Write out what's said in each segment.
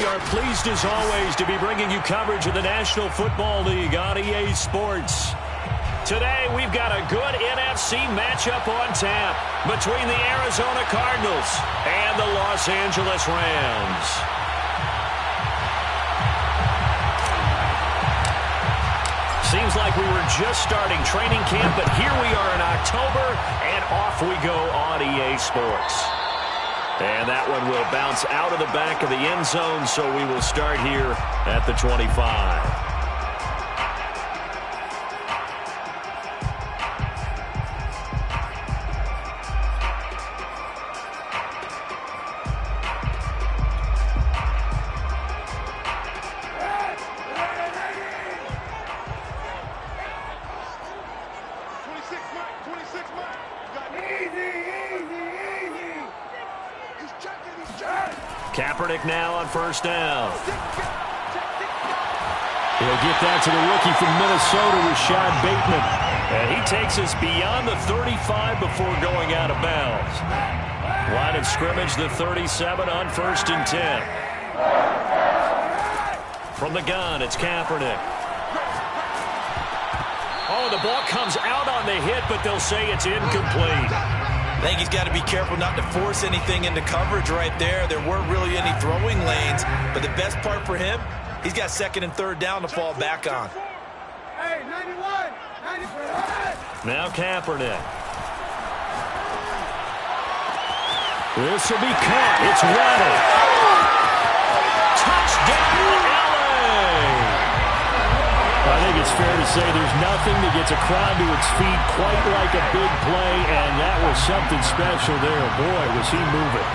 are pleased as always to be bringing you coverage of the National Football League on EA Sports. Today we've got a good NFC matchup on tap between the Arizona Cardinals and the Los Angeles Rams. Seems like we were just starting training camp, but here we are in October, and off we go on EA Sports. And that one will bounce out of the back of the end zone, so we will start here at the 25. Kaepernick now on first down. He'll get that to the rookie from Minnesota, Rashad Bateman. And he takes us beyond the 35 before going out of bounds. Line of scrimmage, the 37 on first and 10. From the gun, it's Kaepernick. Oh, the ball comes out on the hit, but they'll say it's incomplete. I think he's got to be careful not to force anything into coverage right there. There weren't really any throwing lanes, but the best part for him, he's got second and third down to fall back on. Hey, 91, 91. Now Kaepernick. This will be caught. It's rattled. Touchdown, LA! I think it's fair to say there's nothing that gets a crowd to its feet quite like a big play, and that was something special there. Boy, was he moving.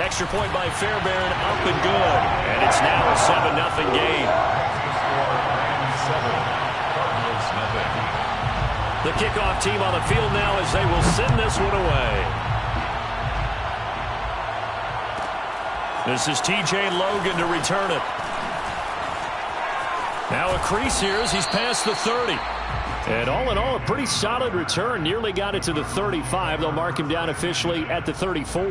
Extra point by Fairbairn, up and good. And it's now a 7-0 game. The kickoff team on the field now as they will send this one away. This is TJ Logan to return it. Now a crease here as he's past the 30. And all in all, a pretty solid return. Nearly got it to the 35. They'll mark him down officially at the 34.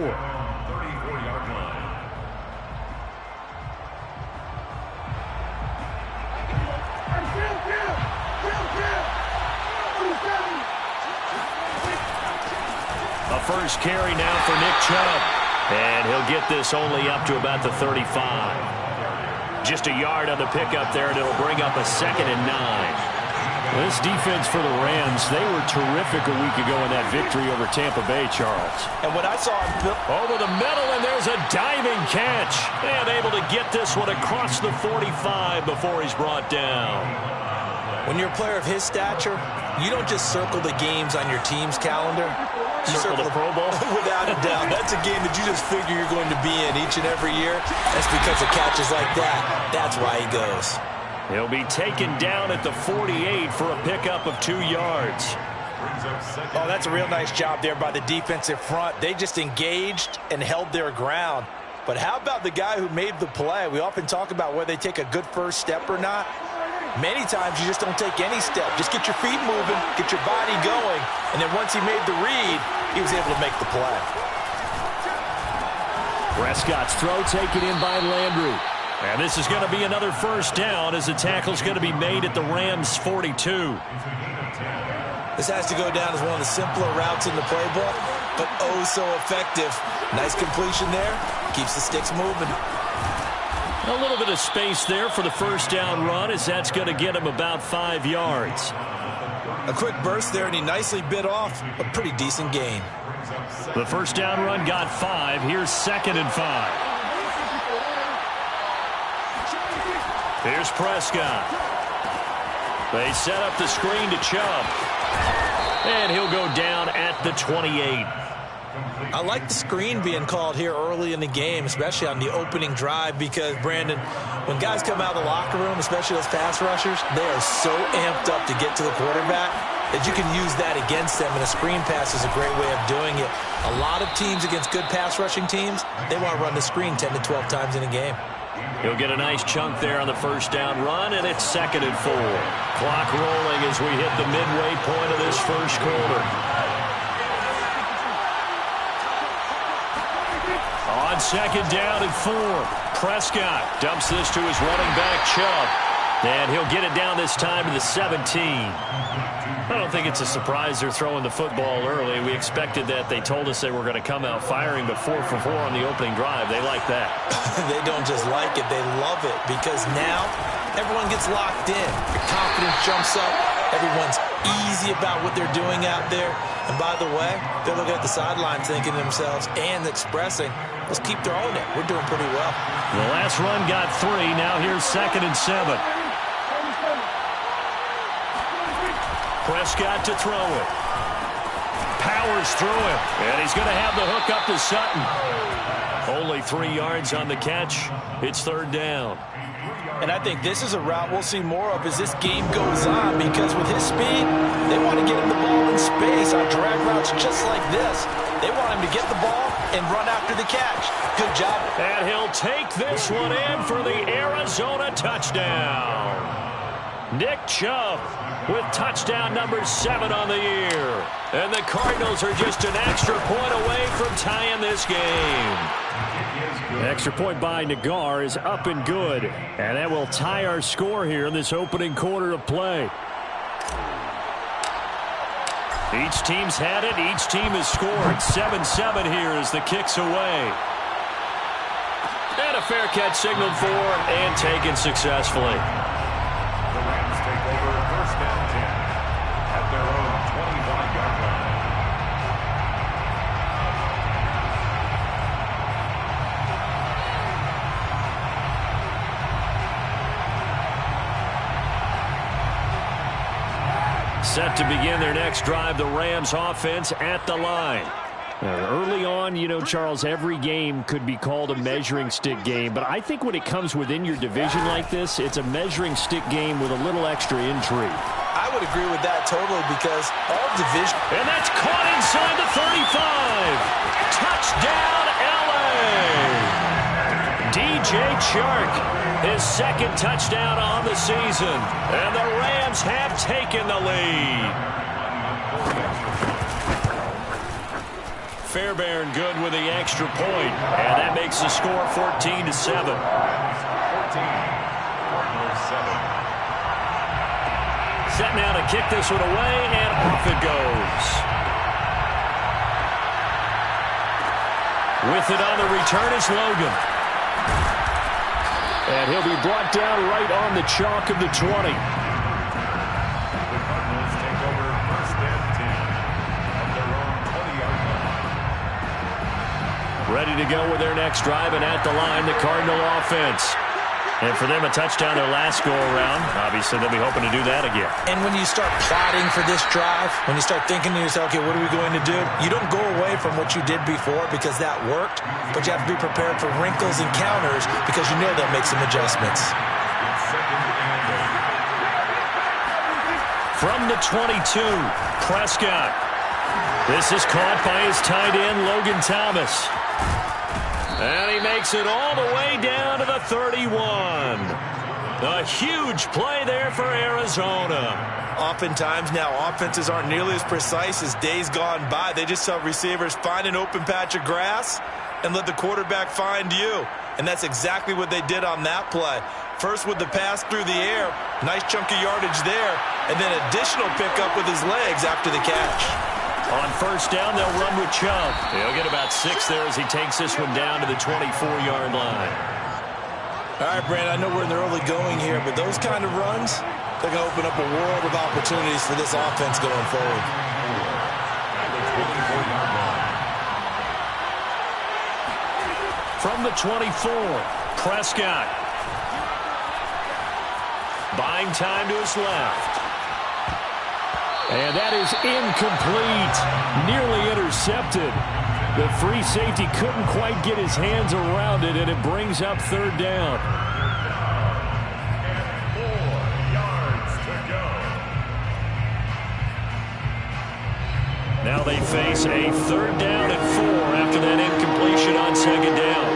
A first carry now for Nick Chubb. And he'll get this only up to about the 35. Just a yard on the pickup there, and it'll bring up a 2nd and 9. This defense for the Rams, they were terrific a week ago in that victory over Tampa Bay, Charles. And what I saw over the middle, and there's a diving catch. And able to get this one across the 45 before he's brought down. When you're a player of his stature, you don't just circle the games on your team's calendar. You circle the Pro Bowl? Without a doubt. That's a game that you just figure you're going to be in each and every year. That's because of catches like that. That's why he goes. He'll be taken down at the 48 for a pickup of 2 yards. Oh, that's a real nice job there by the defensive front. They just engaged and held their ground. But how about the guy who made the play? We often talk about whether they take a good first step or not. Many times you just don't take any step. Just get your feet moving, get your body going, and then once he made the read, he was able to make the play. Prescott's throw taken in by Landry. And this is going to be another first down as the tackle's going to be made at the Rams' 42. This has to go down as one of the simpler routes in the playbook, but oh so effective. Nice completion there. Keeps the sticks moving. A little bit of space there for the first down run as that's going to get him about 5 yards. A quick burst there, and he nicely bit off a pretty decent gain. The first down run got 5. Here's 2nd and 5. Here's Prescott. They set up the screen to Chubb. And he'll go down at the 28. I like the screen being called here early in the game, especially on the opening drive, because, Brandon, when guys come out of the locker room, especially those pass rushers, they are so amped up to get to the quarterback that you can use that against them, and a screen pass is a great way of doing it. A lot of teams against good pass rushing teams, they want to run the screen 10 to 12 times in a game. He'll get a nice chunk there on the first down run, and it's 2nd and 4. Clock rolling as we hit the midway point of this first quarter. On on second down and 4. Prescott dumps this to his running back, Chubb. And he'll get it down this time to the 17. I don't think it's a surprise they're throwing the football early. We expected that. They told us they were going to come out firing, but 4 for 4 on the opening drive. They like that. They don't just like it. They love it because now everyone gets locked in. The confidence jumps up. Everyone's easy about what they're doing out there. And by the way, they're looking at the sideline thinking to themselves and expressing, let's keep throwing it. We're doing pretty well. The last run got 3. Now here's 2nd and 7. Prescott to throw it. Powers through him. And he's going to have the hook up to Sutton. Only 3 yards on the catch. It's 3rd down. And I think this is a route we'll see more of as this game goes on because with his speed, they want to get him the ball in space on drag routes just like this. They want him to get the ball and run after the catch. Good job. And he'll take this one in for the Arizona touchdown. Nick Chubb with touchdown number 7 on the year. And the Cardinals are just an extra point away from tying this game. The extra point by Nagar is up and good. And that will tie our score here in this opening quarter of play. Each team's had it. Each team has scored. 7-7 here as the kick's away. And a fair catch signaled for and taken successfully. The Rams take over 1st and 10 at their own 25-yard line. Set to begin their next drive, the Rams offense at the line. Early on, you know, Charles, every game could be called a measuring stick game, but I think when it comes within your division like this, it's a measuring stick game with a little extra intrigue. I would agree with that totally because all division. And that's caught inside the 35. Touchdown, LA! DJ Chark, his 2nd touchdown on the season. And the Rams have taken the lead. Fairbairn good with the extra point. And that makes the score 14-7. 14. Cardinals 7. Set now to kick this one away, and off it goes. With it on the return is Logan. And he'll be brought down right on the chalk of the 20. The Cardinals take over 1st and 10 at their own 20-yard line. Ready to go with their next drive, and at the line, the Cardinal offense. And for them, a touchdown their last go-around. Obviously, they'll be hoping to do that again. And when you start plotting for this drive, when you start thinking to yourself, okay, what are we going to do? You don't go away from what you did before because that worked, but you have to be prepared for wrinkles and counters because you know they'll make some adjustments. From the 22, Prescott. This is caught by his tight end, Logan Thomas. And he makes it all the way down to the 31. A huge play there for Arizona. Oftentimes now offenses aren't nearly as precise as days gone by. They just tell receivers, find an open patch of grass and let the quarterback find you. And that's exactly what they did on that play. First with the pass through the air, nice chunk of yardage there, and then additional pickup with his legs after the catch. On 1st down, they'll run with Chubb. He'll get about 6 there as he takes this one down to the 24-yard line. All right, Brandon, I know we're in the early going here, but those kind of runs, they're going to open up a world of opportunities for this offense going forward. From the 24, Prescott. Buying time to his left. And that is incomplete. Nearly intercepted. The free safety couldn't quite get his hands around it, and it brings up 3rd down. 4 yards to go. Now they face a 3rd down and 4 after that incompletion on 2nd down.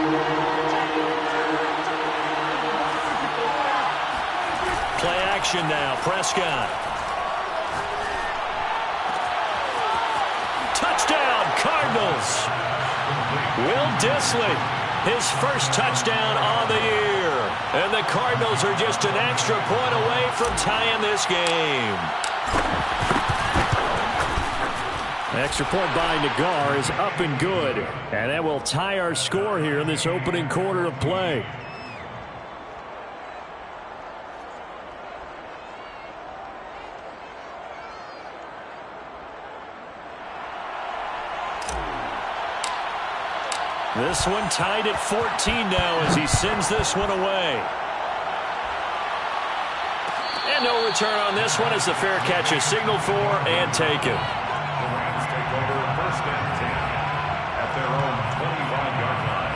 Play action now, Prescott. Touchdown, Cardinals. Will Dissly his first touchdown on the year. And the Cardinals are just an extra point away from tying this game. Extra point by Nagar is up and good. And that will tie our score here in this opening quarter of play. This one tied at 14 now as he sends this one away. And no return on this one as the fair catch is signaled for and taken. The Rams take over first and 10 at their own 25-yard line.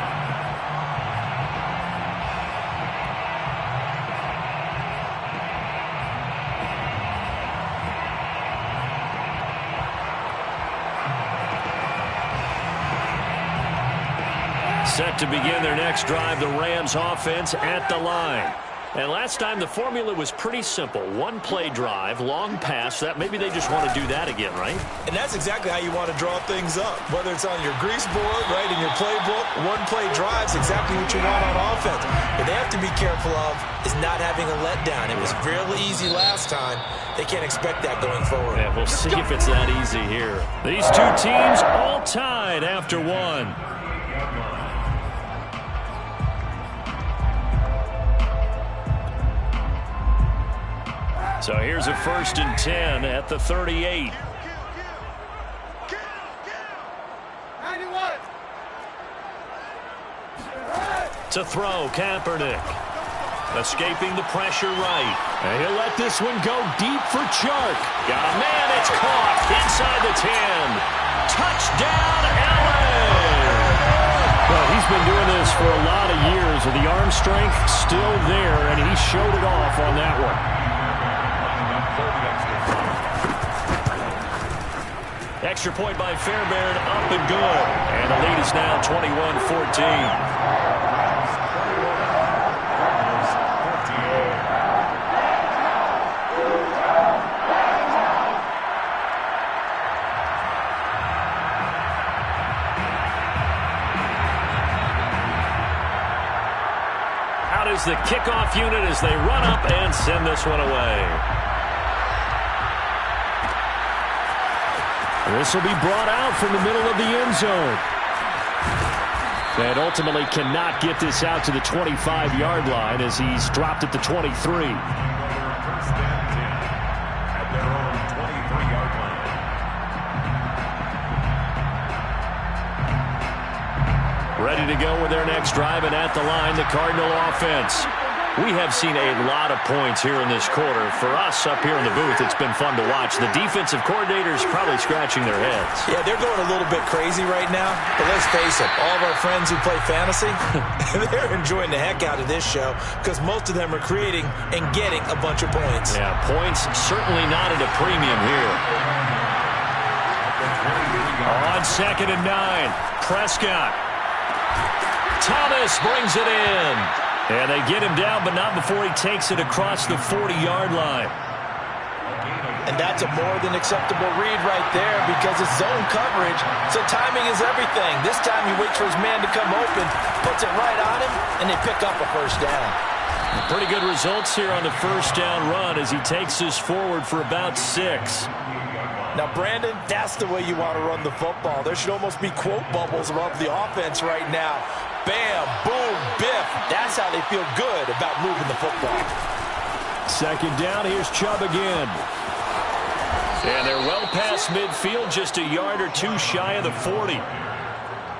Set to begin their next drive, the Rams offense at the line. And last time the formula was pretty simple. One play drive, long pass. That maybe they just want to do that again, right? And that's exactly how you want to draw things up. Whether it's on your grease board, right, in your playbook, one play drive is exactly what you want on offense. What they have to be careful of is not having a letdown. It was fairly easy last time. They can't expect that going forward. Yeah, we'll see if it's that easy here. These two teams all tied after one. So here's a 1st and 10 at the 38. 91. To throw, Kaepernick. Escaping the pressure right. And he'll let this one go deep for Chark. Got a man, it's caught inside the 10. Touchdown, LA! Well, he's been doing this for a lot of years, and the arm strength still there, and he showed it off on that one. Extra point by Fairbairn, up and good. And the lead is now 21-14. Out is the kickoff unit as they run up and send this one away. This will be brought out from the middle of the end zone. And ultimately cannot get this out to the 25-yard line as he's dropped at the 23. First and 10 at their own 23-yard line. Ready to go with their next drive, and at the line, the Cardinal offense. We have seen a lot of points here in this quarter. For us up here in the booth, it's been fun to watch. The defensive coordinators probably scratching their heads. Yeah, they're going a little bit crazy right now. But let's face it, all of our friends who play fantasy, they're enjoying the heck out of this show because most of them are creating and getting a bunch of points. Yeah, points certainly not at a premium here. On 2nd and 9, Prescott. Thomas brings it in. And they get him down, but not before he takes it across the 40-yard line. And that's a more than acceptable read right there because it's zone coverage, so timing is everything. This time he waits for his man to come open, puts it right on him, and they pick up a first down. Pretty good results here on the first down run as he takes this forward for about 6. Now, Brandon, that's the way you want to run the football. There should almost be quote bubbles above the offense right now. Bam, boom, biff. That's how they feel good about moving the football. 2nd down, here's Chubb again. And they're well past midfield, just a yard or two shy of the 40.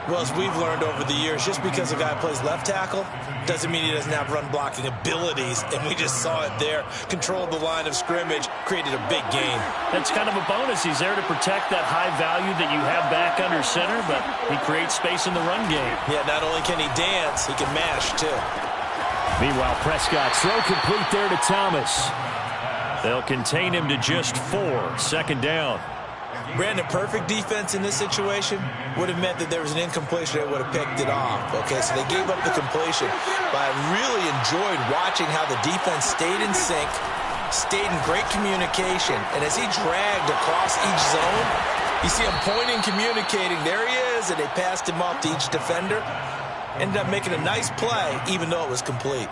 Well, as we've learned over the years, just because a guy plays left tackle doesn't mean he doesn't have run-blocking abilities, and we just saw it there. Controlled the line of scrimmage, created a big gain. That's kind of a bonus. He's there to protect that high value that you have back under center, but he creates space in the run game. Yeah, not only can he dance, he can mash, too. Meanwhile, Prescott's throw complete there to Thomas. They'll contain him to just 4, 2nd down. Brandon, perfect defense in this situation would have meant that there was an incompletion that would have picked it off. Okay, so they gave up the completion. But I really enjoyed watching how the defense stayed in sync, stayed in great communication, and as he dragged across each zone, you see him pointing, communicating. There he is, and they passed him off to each defender. ended up making a nice play, even though it was complete.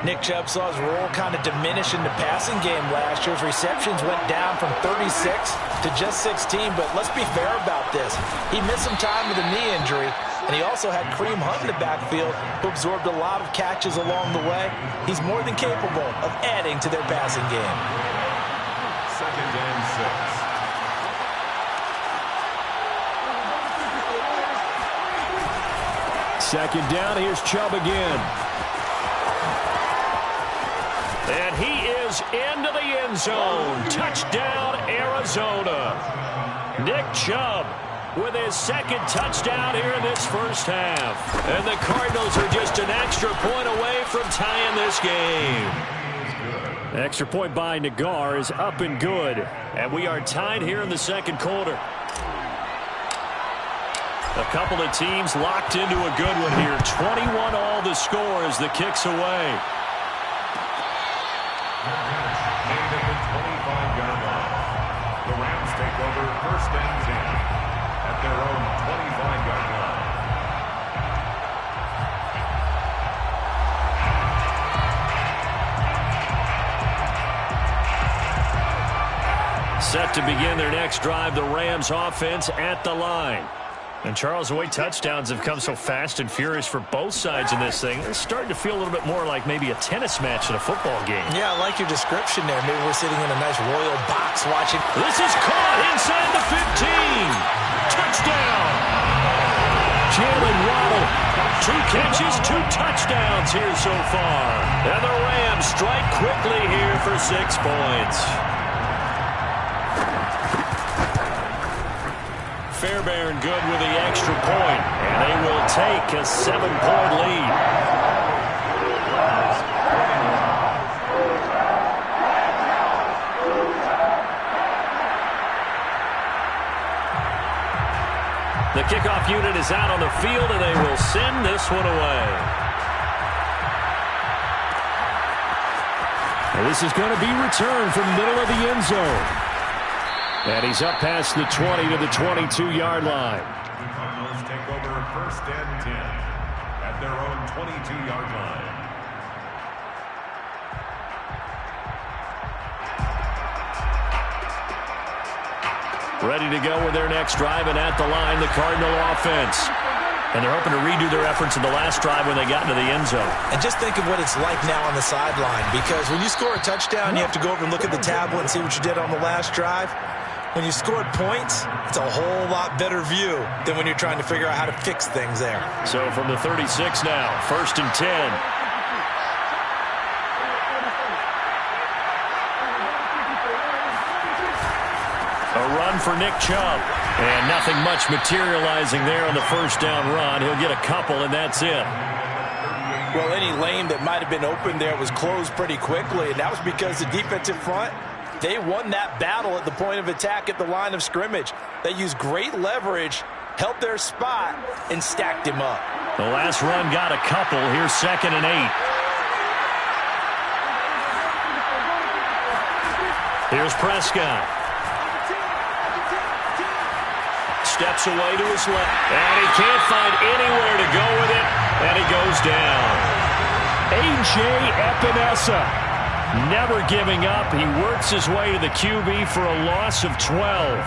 Nick Chubb saw his role kind of diminish in the passing game last year. His receptions went down from 36 to just 16, but let's be fair about this. He missed some time with a knee injury, and he also had Kareem Hunt in the backfield, who absorbed a lot of catches along the way. He's more than capable of adding to their passing game. 2nd and 6. 2nd down, here's Chubb again. And he is into the end zone. Touchdown, Arizona. Nick Chubb with his 2nd touchdown here in this first half. And the Cardinals are just an extra point away from tying this game. Extra point by Nagar is up and good. And we are tied here in the 2nd quarter. A couple of teams locked into a good one here. 21 all the score as the kick's away. Made at the 25-yard line. The Rams take over 1st and 10 at their own 25-yard line. Set to begin their next drive, the Rams offense at the line. And Charles, the way touchdowns have come so fast and furious for both sides in this thing, it's starting to feel a little bit more like maybe a tennis match in a football game. Yeah, I like your description there. Maybe we're sitting in a nice royal box watching. This is caught inside the 15. Touchdown. Jalen Waddle. 2 catches, 2 touchdowns here so far. And the Rams strike quickly here for 6 points. Fairbairn good with the extra point, and they will take a 7-point lead. The kickoff unit is out on the field, and they will send this one away. And this is going to be returned from the middle of the end zone. And he's up past the 20 to the 22-yard line. The Cardinals take over 1st and 10 at their own 22-yard line. Ready to go with their next drive, and at the line, the Cardinal offense. And they're hoping to redo their efforts in the last drive when they got into the end zone. And just think of what it's like now on the sideline, because when you score a touchdown, you have to go over and look at the tablet and see what you did on the last drive. When you scored points, it's a whole lot better view than when you're trying to figure out how to fix things there. So from the 36 now, 1st and 10. A run for Nick Chubb. And nothing much materializing there on the 1st down run. He'll get a couple, and that's it. Well, any lane that might have been open there was closed pretty quickly, and that was because the defensive front, they won that battle at the point of attack at the line of scrimmage. They used great leverage, held their spot, and stacked him up. The last run got a couple. Here's 2nd and 8. Here's Prescott. Steps away to his left. And he can't find anywhere to go with it. And he goes down. A.J. Epinesa. Never giving up. He works his way to the QB for a loss of 12.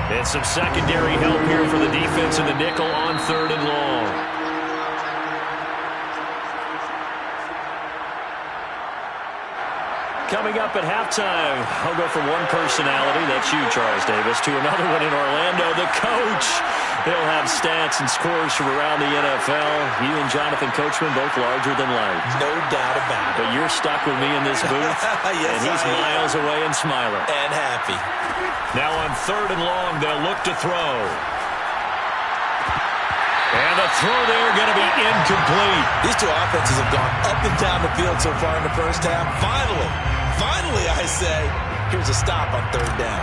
And some secondary help here for the defense in the nickel on 3rd and long. Coming up at halftime, I'll go from one personality, that's you, Charles Davis, to another one in Orlando, the coach. They'll have stats and scores from around the NFL. You and Jonathan Coachman both larger than life. No doubt about it. But you're stuck with me in this booth, yes, and he's miles away and smiling. And happy. Now on 3rd and long, they'll look to throw. And the throw there going to be incomplete. These two offenses have gone up and down the field so far in the first half. Finally, I say, here's a stop on 3rd down.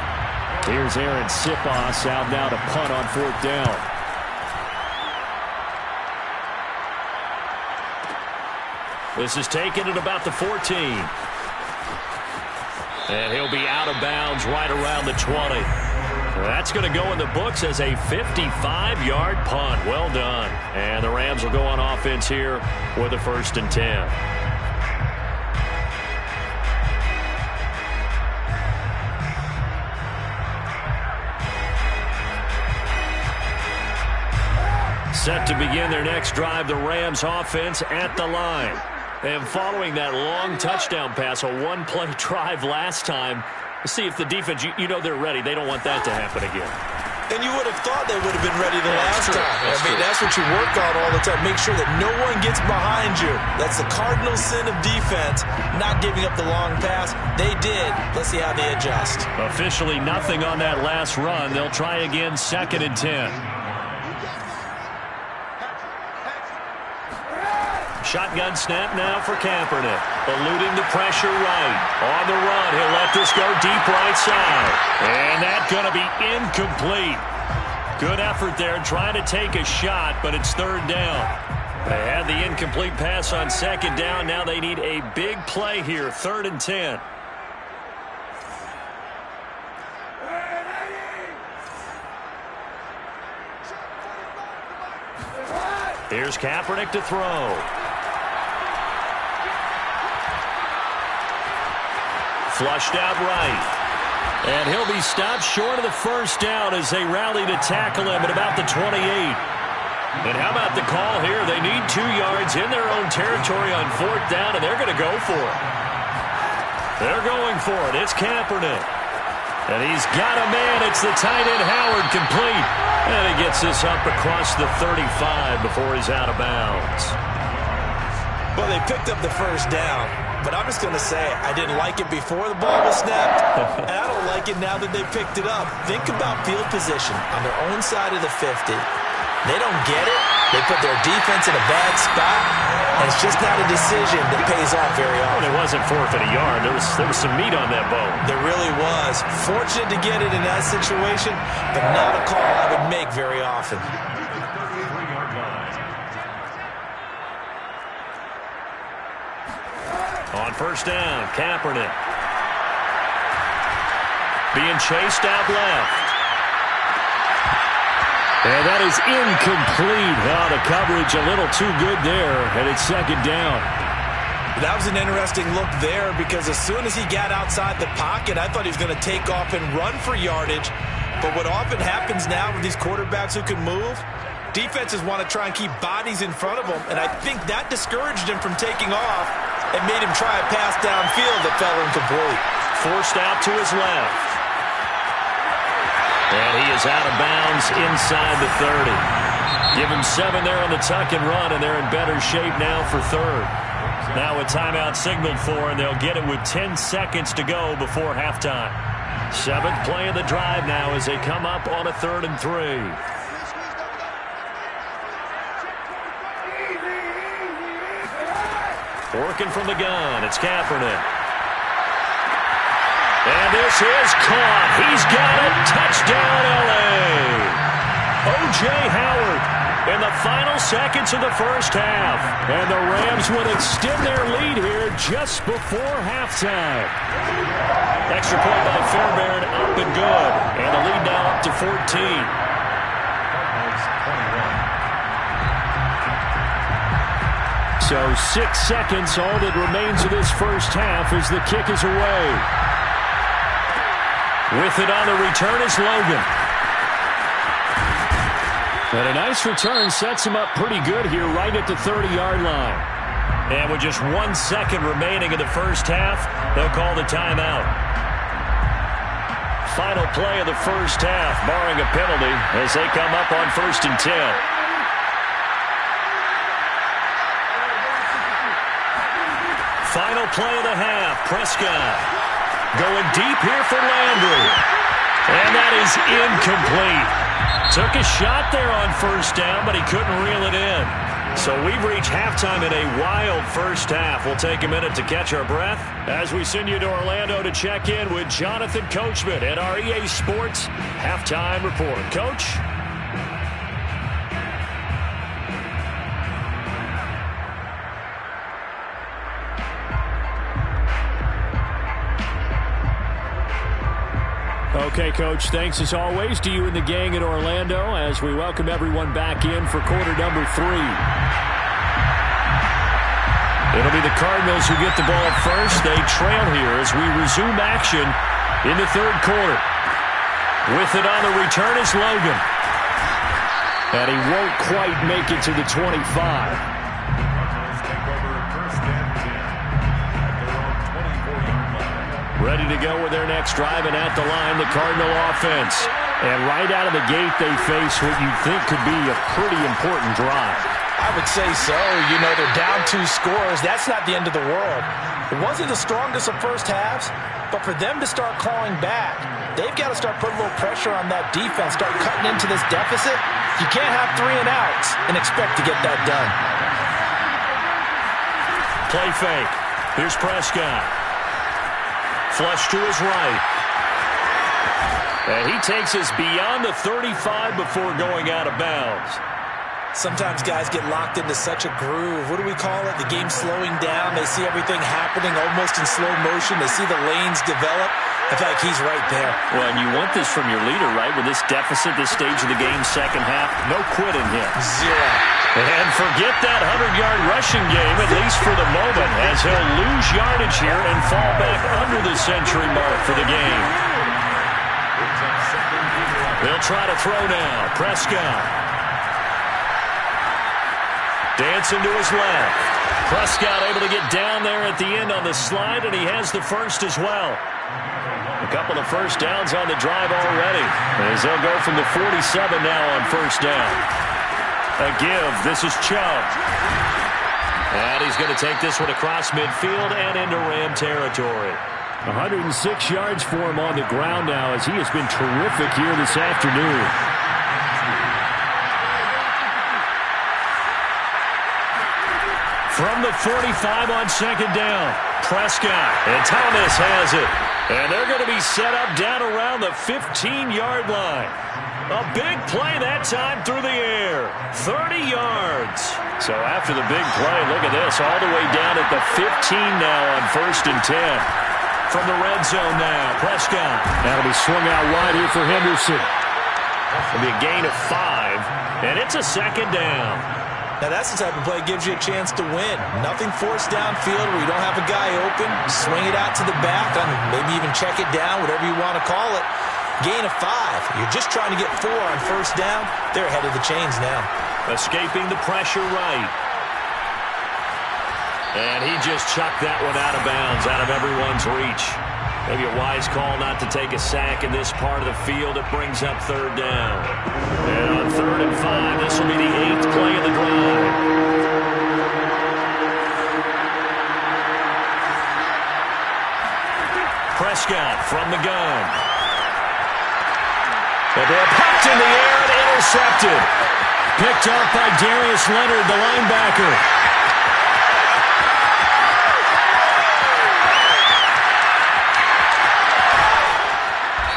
Here's Aaron Sipos out now to punt on 4th down. This is taken at about the 14. And he'll be out of bounds right around the 20. That's going to go in the books as a 55-yard punt. Well done. And the Rams will go on offense here with a 1st and 10. Set to begin their next drive, the Rams offense at the line. And following that long touchdown pass, a one-play drive last time, see if the defense, you know they're ready. They don't want that to happen again. And you would have thought they would have been ready the last time. That's what you work on all the time. Make sure that no one gets behind you. That's the cardinal sin of defense, not giving up the long pass. They did. Let's see how they adjust. Officially nothing on that last run. They'll try again, 2nd and 10. Shotgun snap now for Kaepernick. Eluding the pressure right. On the run, he'll let this go deep right side. And that's going to be incomplete. Good effort there trying to take a shot, but it's 3rd down. They had the incomplete pass on 2nd down. Now they need a big play here, 3rd and 10. Here's Kaepernick to throw. Flushed out right. And he'll be stopped short of the 1st down as they rally to tackle him at about the 28. And how about the call here? They need 2 yards in their own territory on 4th down, and they're going to go for it. They're going for it. It's Kaepernick. And he's got a man. It's the tight end Howard, complete. And he gets this up across the 35 before he's out of bounds. Well, they picked up the 1st down. But I'm just going to say, I didn't like it before the ball was snapped, and I don't like it now that they picked it up. Think about field position on their own side of the 50. They don't get it. They put their defense in a bad spot, and it's just not a decision that pays off very often. Well, it wasn't 4th and a yard. There was some meat on that bone. There really was. Fortunate to get it in that situation, but not a call I would make very often. On 1st down, Kaepernick. Being chased out left. And that is incomplete. Oh, the coverage a little too good there, and it's 2nd down. That was an interesting look there because as soon as he got outside the pocket, I thought he was going to take off and run for yardage. But what often happens now with these quarterbacks who can move, defenses want to try and keep bodies in front of them, and I think that discouraged him from taking off and made him try a pass downfield that fell incomplete. Forced out to his left. And he is out of bounds inside the 30. Give him 7 there on the tuck and run, and they're in better shape now for 3rd. Now a timeout signaled for, and they'll get it with 10 seconds to go before halftime. 7th play of the drive now as they come up on a 3rd and 3. Working from the gun, it's Kaepernick. And this is caught. He's got it. Touchdown, L.A. O.J. Howard in the final seconds of the 1st half. And the Rams will extend their lead here just before halftime. Extra point by Fairbairn, up and good. And the lead now up to 14. So 6 seconds, all that remains of this 1st half as the kick is away. With it on the return is Logan. And a nice return sets him up pretty good here right at the 30-yard line. And with just 1 second remaining in the 1st half, they'll call the timeout. Final play of the 1st half, barring a penalty, as they come up on 1st and 10. Final play of the half, Prescott going deep here for Landry. And that is incomplete. Took a shot there on 1st down, but he couldn't reel it in. So we've reached halftime in a wild 1st half. We'll take a minute to catch our breath as we send you to Orlando to check in with Jonathan Coachman at our EA Sports Halftime Report. Coach? Okay, Coach, thanks as always to you and the gang in Orlando as we welcome everyone back in for quarter number 3. It'll be the Cardinals who get the ball first. They trail here as we resume action in the third quarter. With it on the return is Logan. And he won't quite make it to the 25. Ready to go with their next drive, and at the line, the Cardinal offense. And right out of the gate, they face what you think could be a pretty important drive. I would say so. You know, they're down 2 scores. That's not the end of the world. It wasn't the strongest of first halves, but for them to start clawing back, they've got to start putting a little pressure on that defense, start cutting into this deficit. You can't have 3 and outs and expect to get that done. Play fake. Here's Prescott. Flush to his right. And he takes us beyond the 35 before going out of bounds. Sometimes guys get locked into such a groove. What do we call it? The game slowing down. They see everything happening almost in slow motion. They see the lanes develop. I feel like he's right there. Well, and you want this from your leader, right? With this deficit, this stage of the game, second half, no quitting him. 0. And forget that 100-yard rushing game, at least for the moment, as he'll lose yardage here and fall back under the century mark for the game. They'll try to throw now. Prescott. Dancing to his left. Prescott able to get down there at the end on the slide, and he has the first as well. A couple of first downs on the drive already, as they'll go from the 47 now on first down. A give. This is Chubb. And he's going to take this one across midfield and into Ram territory. 106 yards for him on the ground now, as he has been terrific here this afternoon. From the 45 on second down, Prescott, and Thomas has it. And they're going to be set up down around the 15-yard line. A big play that time through the air. 30 yards. So after the big play, look at this, all the way down at the 15 now on first and 10. From the red zone now, Prescott. That'll be swung out wide here for Henderson. It'll be a gain of 5, and it's a second down. Now, that's the type of play that gives you a chance to win. Nothing forced downfield where you don't have a guy open. Swing it out to the back, maybe even check it down, whatever you want to call it. Gain of 5. You're just trying to get 4 on first down. They're ahead of the chains now. Escaping the pressure right. And he just chucked that one out of bounds, out of everyone's reach. Maybe a wise call not to take a sack in this part of the field. It brings up third down. And on 3rd and 5, this will be the 8th play of the drive. Prescott from the gun. The ball popped in the air and intercepted. Picked up by Darius Leonard, the linebacker.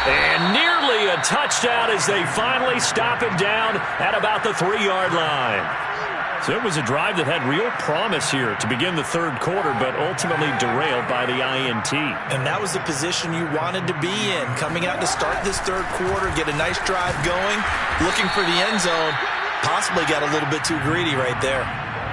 And nearly a touchdown as they finally stop him down at about the 3-yard line. So it was a drive that had real promise here to begin the third quarter, but ultimately derailed by the INT. And that was the position you wanted to be in. Coming out to start this third quarter, get a nice drive going, looking for the end zone. Possibly got a little bit too greedy right there.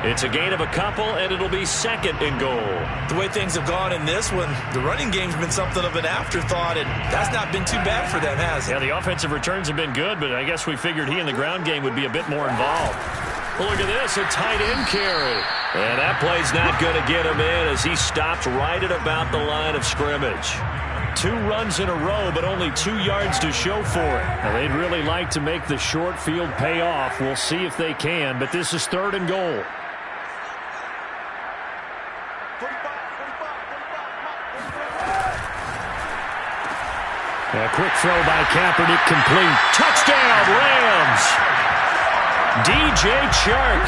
It's a gain of a couple, and it'll be 2nd and goal. The way things have gone in this one, the running game's been something of an afterthought, and that's not been too bad for them, has it? Yeah, the offensive returns have been good, but I guess we figured he in the ground game would be a bit more involved. Well, look at this, a tight end carry. And that play's not going to get him in as he stopped right at about the line of scrimmage. 2 runs in a row, but only 2 yards to show for it. Now, they'd really like to make the short field pay off. We'll see if they can, but this is 3rd and goal. A quick throw by Kaepernick, complete. Touchdown, Rams! DJ Chark,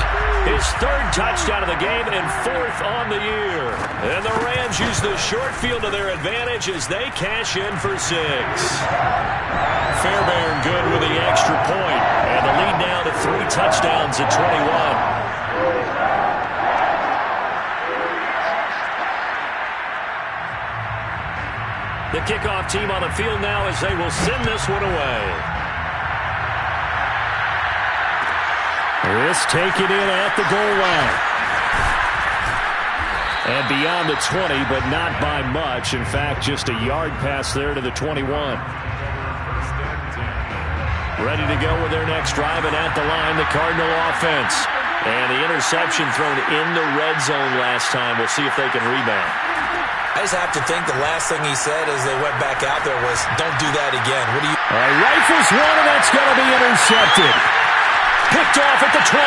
his 3rd touchdown of the game and 4th on the year. And the Rams use the short field to their advantage as they cash in for 6. Fairbairn good with the extra point, and the lead now to 3 touchdowns at 21. The kickoff team on the field now as they will send this one away. This taken in at the goal line. And beyond the 20, but not by much. In fact, just a yard pass there to the 21. Ready to go with their next drive, and at the line, the Cardinal offense. And the interception thrown in the red zone last time. We'll see if they can rebound. I just have to think the last thing he said as they went back out there was, don't do that again. What do you... Rifles one, and that's going to be intercepted. Picked off at the 28.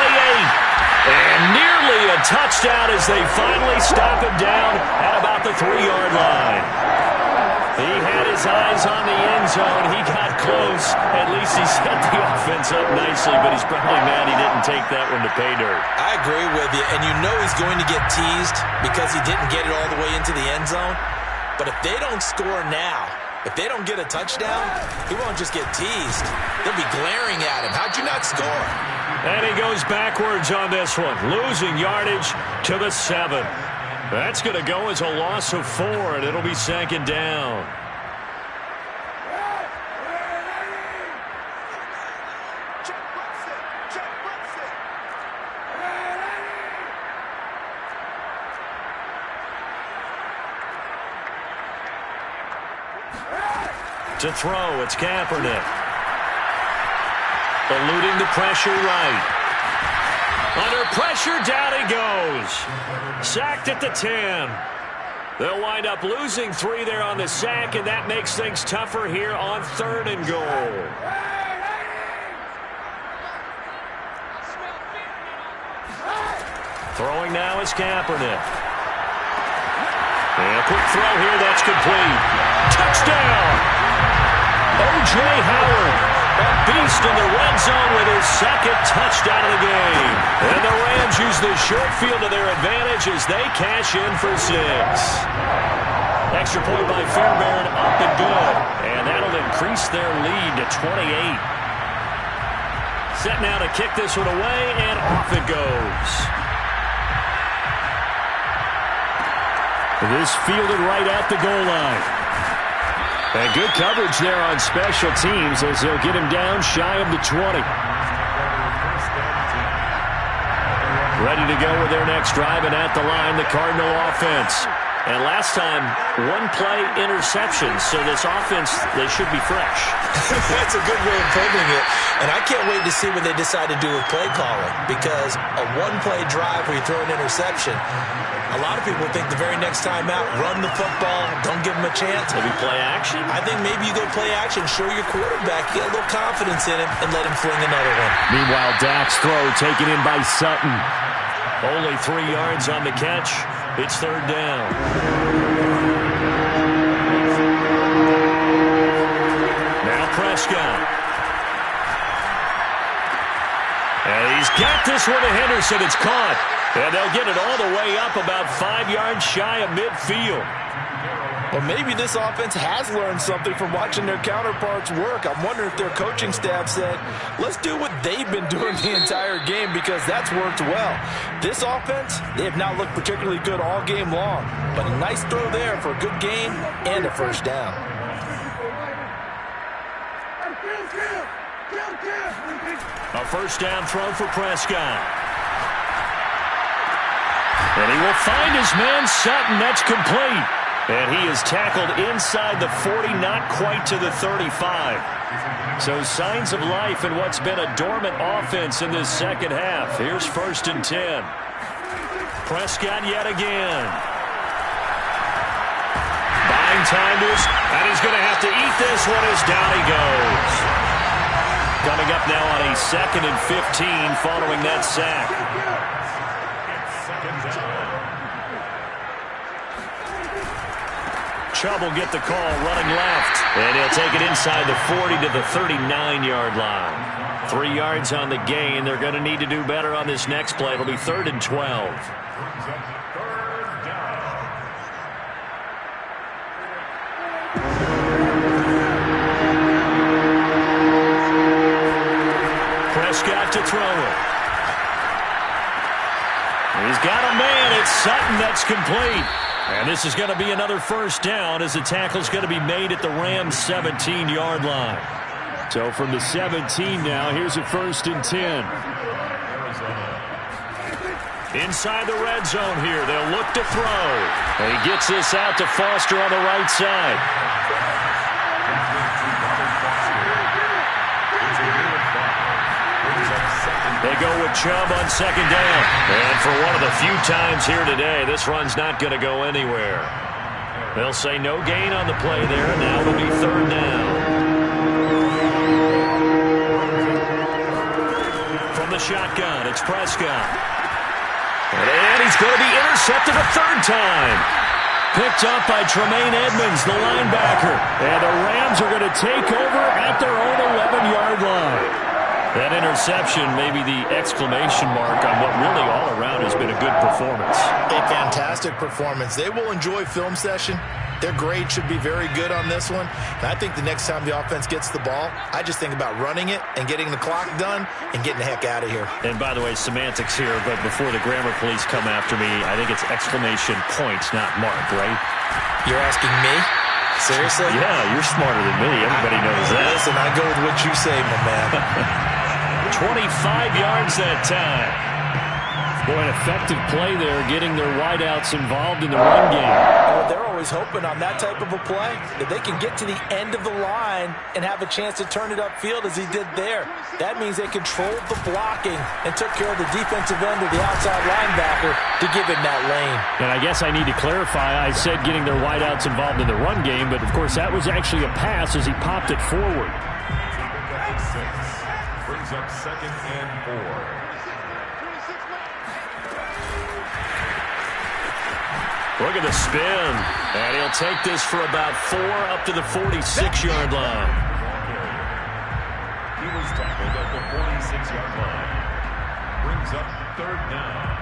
And nearly a touchdown as they finally stop him down at about the 3-yard line. He had his eyes on the end zone. He got close. At least he set the offense up nicely, but he's probably mad he didn't take that one to pay dirt. I agree with you, and you know he's going to get teased because he didn't get it all the way into the end zone. But if they don't score now, if they don't get a touchdown, he won't just get teased. They'll be glaring at him. How'd you not score? And he goes backwards on this one, losing yardage to the 7. That's going to go as a loss of 4, and it'll be second down. To throw, it's Kaepernick. Eluding the pressure right. Under pressure, down he goes. Sacked at the 10. They'll wind up losing 3 there on the sack, and that makes things tougher here on 3rd and goal. Throwing now is Kaepernick. And a quick throw here, that's complete. Touchdown! O.J. Howard, a beast in the red zone with his second touchdown of the game. And the Rams use the short field to their advantage as they cash in for 6. Extra point by Fairbairn, up and good. And that'll increase their lead to 28. Set now to kick this one away, and off it goes. This fielded right at the goal line. And good coverage there on special teams as they'll get him down shy of the 20. Ready to go with their next drive, and at the line, the Cardinal offense. And last time, 1-play interception, so this offense, they should be fresh. That's a good way of putting it. And I can't wait to see what they decide to do with play calling, because a 1-play drive where you throw an interception, a lot of people think the very next time out, run the football, don't give them a chance. Maybe play action? I think maybe you go play action, show your quarterback, get a little confidence in him, and let him fling another one. Meanwhile, Dak's throw taken in by Sutton. Only 3 yards on the catch. It's 3rd down. Now Prescott. And he's got this one to Henderson. It's caught. And they'll get it all the way up about 5 yards shy of midfield. Well, maybe this offense has learned something from watching their counterparts work. I'm wondering if their coaching staff said, let's do what they've been doing the entire game, because that's worked well. This offense, they have not looked particularly good all game long, but a nice throw there for a good game and a 1st down. A 1st down throw for Prescott. And he will find his man Sutton. That's complete. And he is tackled inside the 40, not quite to the 35. So signs of life in what's been a dormant offense in this second half. Here's 1st and 10. Prescott yet again. Buying time to his, and he's going to have to eat this one as down he goes. Coming up now on a 2nd and 15 following that sack. Chubb will get the call running left. And he'll take it inside the 40 to the 39-yard line. 3 yards on the gain. They're going to need to do better on this next play. It'll be 3rd and 12. Prescott to throw it. He's got a man. It's Sutton. That's complete. And this is going to be another first down as the tackle's going to be made at the Rams' 17-yard line. So from the 17 now, here's a 1st and 10. Inside the red zone here, they'll look to throw. And he gets this out to Foster on the right side. They go with Chubb on 2nd down. And for one of the few times here today, this run's not going to go anywhere. They'll say no gain on the play there, and now it'll be 3rd down. From the shotgun, it's Prescott. And he's going to be intercepted a 3rd time. Picked up by Tremaine Edmonds, the linebacker. And the Rams are going to take over at their own 11-yard line. That interception may be the exclamation mark on what really all around has been a good performance. A fantastic performance. They will enjoy film session. Their grade should be very good on this one. And I think the next time the offense gets the ball, I just think about running it and getting the clock done and getting the heck out of here. And by the way, semantics here, but before the grammar police come after me, I think it's exclamation points, not mark, right? You're asking me? Seriously? Yeah, you're smarter than me. Everybody knows that. Listen, I go with what you say, my man. 25 yards that time. Boy, an effective play there, getting their wideouts involved in the run game. Well, they're always hoping on that type of a play that they can get to the end of the line and have a chance to turn it upfield as he did there. That means they controlled the blocking and took care of the defensive end of the outside linebacker to give him that lane. And I guess I need to clarify, I said getting their wideouts involved in the run game, but of course that was actually a pass as he popped it forward. Brings up 2nd and 4. Look at the spin. And he'll take this for about 4 up to the 46-yard line. He was tackled at the 46-yard line. Brings up 3rd down.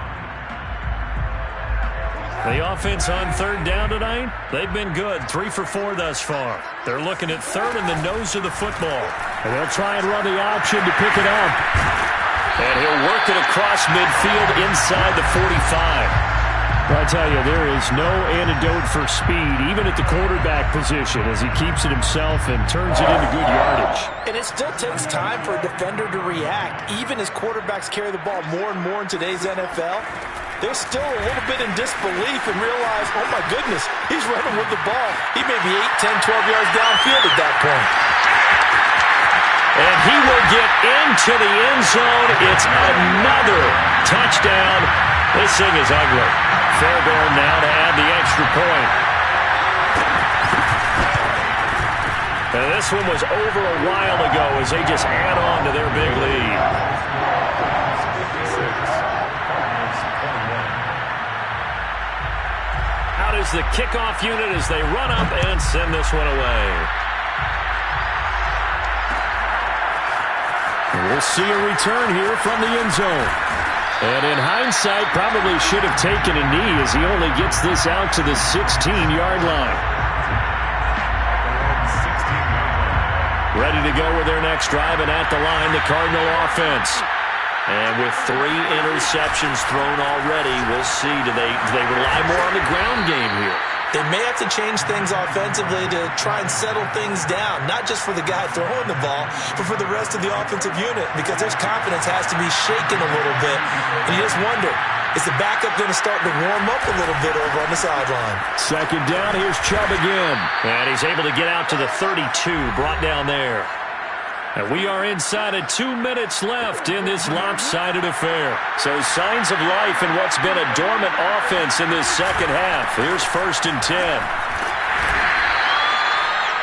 The offense on 3rd down tonight, they've been good. 3 for 4 thus far. They're looking at 3rd and the nose of the football. And they'll try and run the option to pick it up. And he'll work it across midfield inside the 45. I tell you, there is no antidote for speed, even at the quarterback position, as he keeps it himself and turns it into good yardage. And it still takes time for a defender to react, even as quarterbacks carry the ball more and more in today's NFL. They're still a little bit in disbelief and realize, oh my goodness, he's running with the ball. He may be 8, 10, 12 yards downfield at that point. And he will get into the end zone. It's another touchdown. This thing is ugly. Fairbairn now to add the extra point. And this one was over a while ago as they just add on to their big lead. Out is the kickoff unit as they run up and send this one away. We'll see a return here from the end zone. And in hindsight, probably should have taken a knee as he only gets this out to the 16-yard line. Ready to go with their next drive, and at the line, the Cardinal offense. And with 3 interceptions thrown already, we'll see, do they rely more on the ground game here? They may have to change things offensively to try and settle things down, not just for the guy throwing the ball, but for the rest of the offensive unit, because their confidence has to be shaken a little bit. And you just wonder, is the backup going to start to warm up a little bit over on the sideline? 2nd down, here's Chubb again. And he's able to get out to the 32, brought down there. And we are inside of 2 minutes left in this lopsided affair. So signs of life in what's been a dormant offense in this second half. Here's 1st and 10.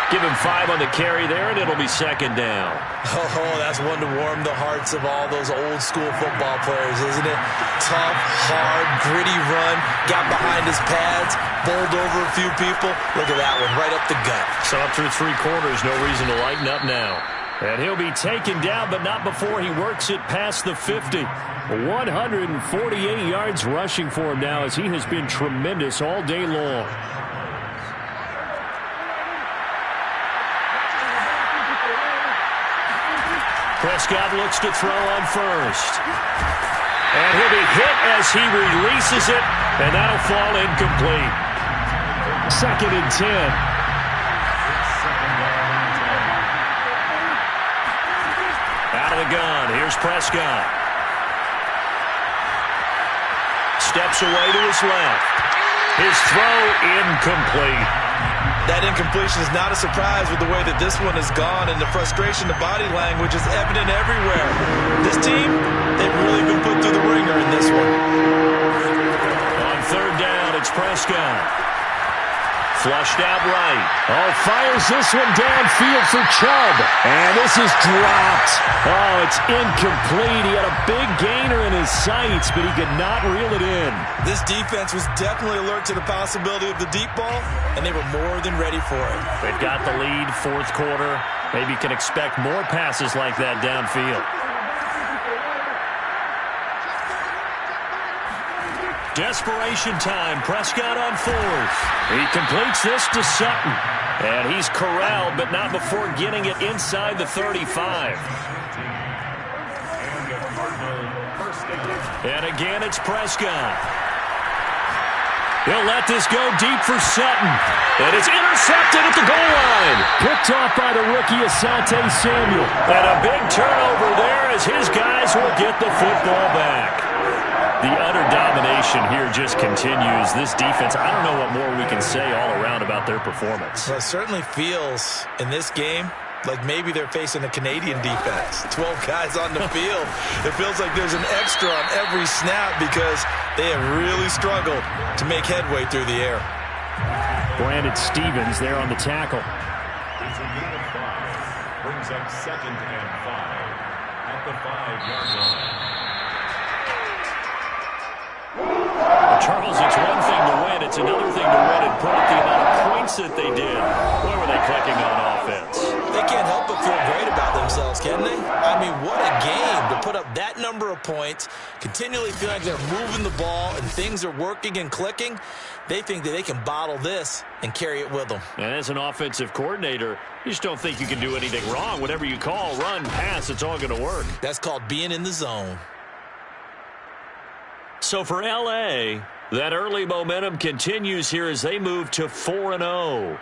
Give him 5 on the carry there, and it'll be 2nd down. Oh, that's one to warm the hearts of all those old-school football players, isn't it? Tough, hard, gritty run, got behind his pads, bowled over a few people. Look at that one, right up the gut. So up through 3 quarters, no reason to lighten up now. And he'll be taken down, but not before he works it past the 50. 148 yards rushing for him now as he has been tremendous all day long. Prescott looks to throw on first. And he'll be hit as he releases it, and that'll fall incomplete. 2nd and 10. Out of the gun. Here's Prescott. Steps away to his left. His throw incomplete. That incompletion is not a surprise with the way that this one has gone, and the frustration, the body language is evident everywhere. This team, they've really been put through the ringer in this one. On 3rd down, it's Prescott. Flushed out right. Oh, fires this one downfield for Chubb. And this is dropped. Oh, it's incomplete. He had a big gainer in his sights, but he could not reel it in. This defense was definitely alert to the possibility of the deep ball, and they were more than ready for it. They've got the lead, 4th quarter. Maybe you can expect more passes like that downfield. Desperation time. Prescott on 4th. He completes this to Sutton. And he's corralled, but not before getting it inside the 35. And again, it's Prescott. He'll let this go deep for Sutton. And it's intercepted at the goal line. Picked off by the rookie Asante Samuel. And a big turnover there as his guys will get the football back. The utter domination here just continues. This defense, I don't know what more we can say all around about their performance. Well, it certainly feels in this game like maybe they're facing a Canadian defense. 12 guys on the field. It feels like there's an extra on every snap because they have really struggled to make headway through the air. Brandon Stevens there on the tackle. It's a gain of 5. Brings up 2nd and 5 at the 5-yard line. Charles, it's one thing to win. It's another thing to win and put up the amount of points that they did. Where were they clicking on offense? They can't help but feel great about themselves, can they? I mean, what a game to put up that number of points, continually feel like they're moving the ball and things are working and clicking. They think that they can bottle this and carry it with them. And as an offensive coordinator, you just don't think you can do anything wrong. Whatever you call, run, pass, it's all going to work. That's called being in the zone. So for L.A., that early momentum continues here as they move to 4-0.